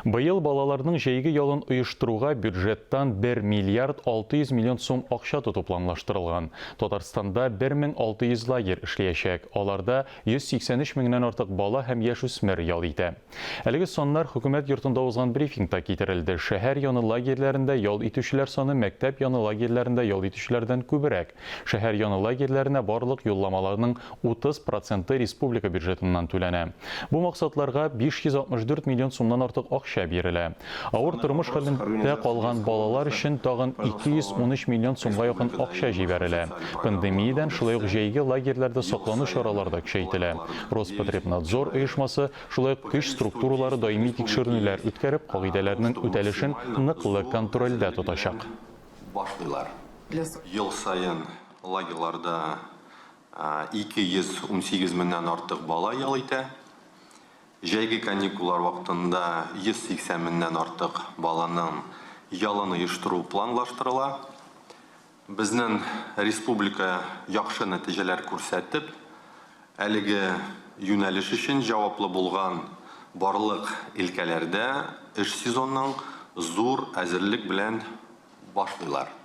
Быел балаларның җәйге ялын оештыруга бюджеттан 1 миллиард 600 миллион сум акча тоту планлаштырылган. Татарстанда 1600 лагерь эшләячәк. Аларда 183 меңнән артык бала һәм яшүсмер ял итә. Әлеге саннар хөкүмәт йортында узган брифингта китерелде. Шәһәр яны лагерьләрендә ял итүчеләр саны мәктәп яны лагерьләрендә ял итүчеләрдән күбрәк. Шәһәр яны лагерьләренә барлык юлламаларның 30% республика бюджетыннан түләнә. Бу максатларга 564 миллион сумнан артык акча бирелә. Авыр тормыш хәлендә калган балалар өчен тагын 213 миллион сумга якын акча җибәрелә. Пандемиядан шулай ук җәйге лагерьләрдә саклану чаралары да көчәйтелә. Роспотребнадзор оешмасы шулай ук көч структуралары даими тикшерүләр үткәреп, кагыйдәләрнең үтәлешен ныклы контрольдә тотачак. Ел сайын лагерьларда 218 меңнән артык бала ял итә. Җәйге каникуллар вакытында 180 меңнән артык баланың ялын оештыру планлаштырыла. Безнең республика яхшы нәтиҗәләр күрсәтеп, әлеге юнәлеш өчен җаваплы булган барлык өлкәләрдә эш сезонының зур әзерлек белән башлыйлар.